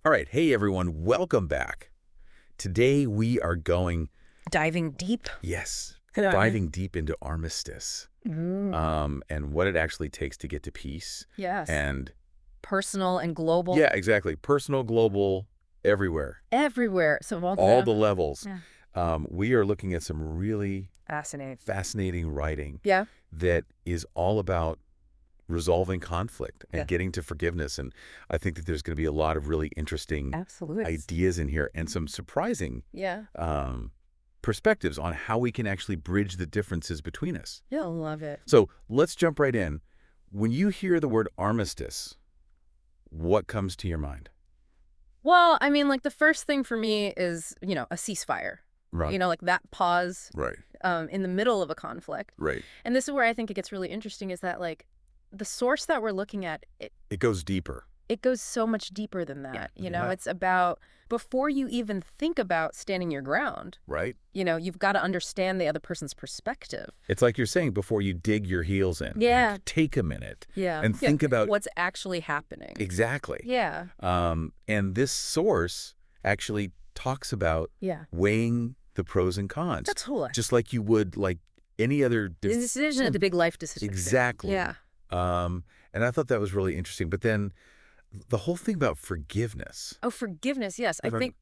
All right. Hey, everyone. Welcome back. Today we are going, Diving deep. yes, Yeah. diving deep into Armistice Mm. and what it actually takes to get to peace. Yes. And Personal and global. yeah, exactly. Personal, global, everywhere. Everywhere. So All the levels. Yeah. We are looking at some really Fascinating writing Yeah. that is all about resolving conflict and Yeah. getting to forgiveness. And I think that there's going to be a lot of really interesting Absolutely. ideas in here and some surprising Yeah. perspectives on how we can actually bridge the differences between us. You'll love it. So let's jump right in. When you hear the word armistice, what comes to your mind? Well, I mean, like the first thing for me is, a ceasefire. Right. Like that pause Right. in the middle of a conflict. Right. And this is where I think it gets really interesting is that like the source that we're looking at, It goes deeper. it goes so much deeper than that. Yeah. It's about before you even think about standing your ground, Right. you've got to understand the other person's perspective. It's like you're saying before you dig your heels in. Yeah. Like, take a minute Yeah. and think about what's actually happening. exactly. Yeah. And this source actually talks about Yeah. weighing the pros and cons. That's cool. Just like you would like any other Decision, the big life decision. Exactly. Yeah. And I thought that was really interesting. But then the whole thing about forgiveness. Oh, forgiveness. Yes. I don't- think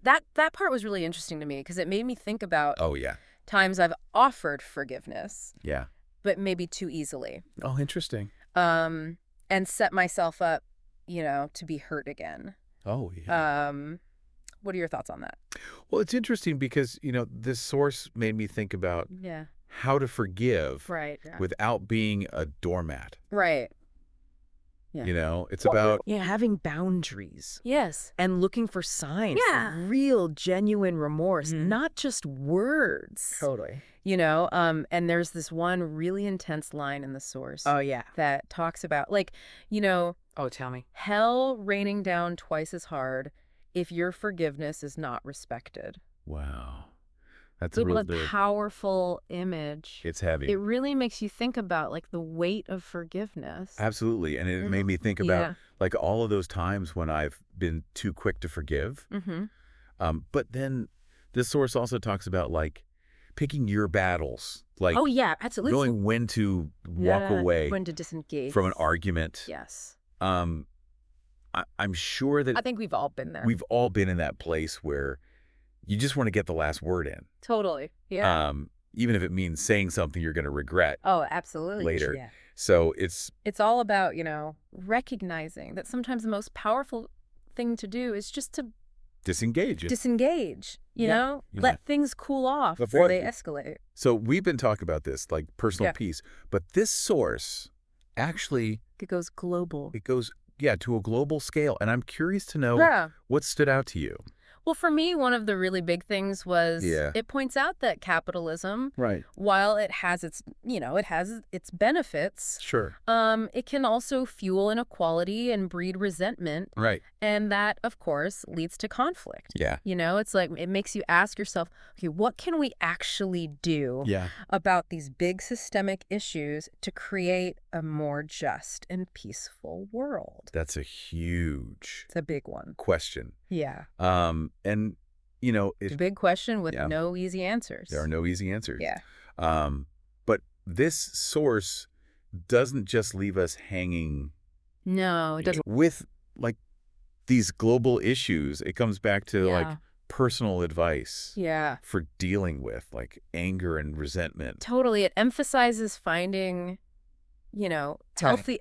that part was really interesting to me because it made me think about Oh, yeah. times I've offered forgiveness, Yeah. but maybe too easily. Oh, interesting. And set myself up, to be hurt again. Oh, yeah. What are your thoughts on that? Well, it's interesting because, this source made me think about Yeah. how to forgive Right. Yeah. without being a doormat. Right. Yeah. It's about, Yeah, having boundaries Yes. and looking for signs Yeah. of real, genuine remorse, Mhm. not just words. Totally. And there's this one really intense line in the source Oh, yeah. that talks about Oh, tell me. hell raining down twice as hard if your forgiveness is not respected. wow. That's a It's real a powerful image. It's heavy. It really makes you think about like the weight of forgiveness. Absolutely. And it made me think about like all of those times when I've been too quick to forgive. Mm-hmm. But then this source also talks about like picking your battles, like Oh yeah, absolutely. knowing when to walk away When to disengage from an argument. Yes. I'm sure that I think we've all been there. we've all been in that place where you just want to get the last word in. Totally. Yeah. Even if it means saying something you're going to regret Oh, absolutely. later. Yeah. So it's It's all about, recognizing that sometimes the most powerful thing to do is just to disengage. disengage, Yeah. let things cool off Before before they escalate. So we've been talking about this, like personal Yeah. peace, but this source actually, It goes global. it goes, to a global scale. And I'm curious to know Yeah. what stood out to you. Well, for me, one of the really big things was Yeah. it points out that capitalism, Right. while it has its, it has its benefits, Sure. it can also fuel inequality and breed resentment. Right. And that, of course, leads to conflict. Yeah. It's like it makes you ask yourself, okay, what can we actually do Yeah. about these big systemic issues to create a more just and peaceful world? That's a huge It's a big one. question. Yeah. And, It's a big question with Yeah. no easy answers. there are no easy answers. Yeah. But this source doesn't just leave us hanging No, it doesn't. with like these global issues. It comes back to like Yeah. personal advice Yeah. for dealing with like anger and resentment. Totally. It emphasizes finding,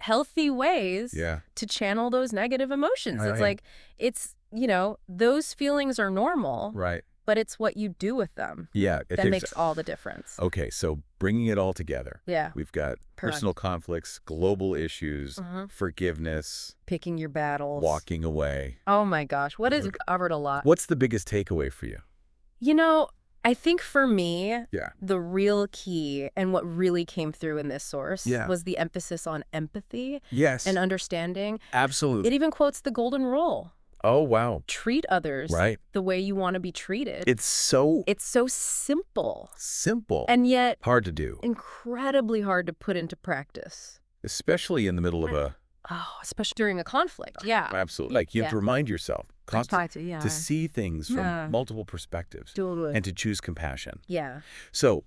healthy ways Yeah. to channel those negative emotions. Right. It's like, those feelings are normal, Right. but it's what you do with them Yeah. that makes all the difference. Okay. So bringing it all together, Yeah. we've got Correct. personal conflicts, global issues, Mhm. forgiveness, Picking your battles. walking away. Oh my gosh. What is covered a lot? What's the biggest takeaway for you? I think for me, Yeah. the real key and what really came through in this source Yeah. was the emphasis on empathy Yes. and understanding. Absolutely. It even quotes the golden rule. Oh, wow. Treat others Right. the way you want to be treated. It's so It's so simple simple. and yet hard to do, incredibly hard to put into practice. especially in the middle of a Oh, especially during a conflict. Yeah. Absolutely. Like you have to remind yourself constantly to see things from multiple perspectives and to choose compassion. Yeah. So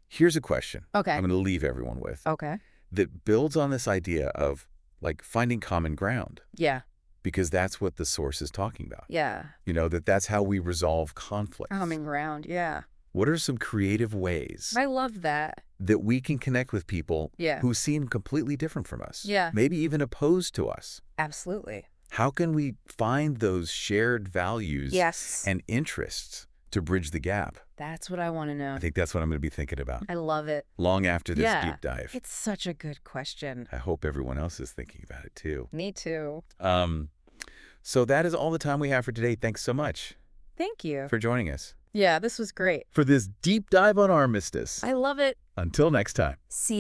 here's a question Okay. I'm going to leave everyone with Okay. that builds on this idea of like finding common ground, Yeah. because that's what the source is talking about. Yeah. You know, that's how we resolve conflicts. Common ground. Yeah. What are some creative ways I love that. that we can connect with people Yeah. who seem completely different from us? Yeah. Maybe even opposed to us. Absolutely. How can we find those shared values Yes. and interests to bridge the gap? That's what I want to know. I think that's what I'm going to be thinking about I love it. long after this Yeah. deep dive. It's such a good question. I hope everyone else is thinking about it too. Me too. So that is all the time we have for today. Thanks so much Thank you. for joining us Yeah, this was great. for this deep dive on Armistice. I love it. Until next time. See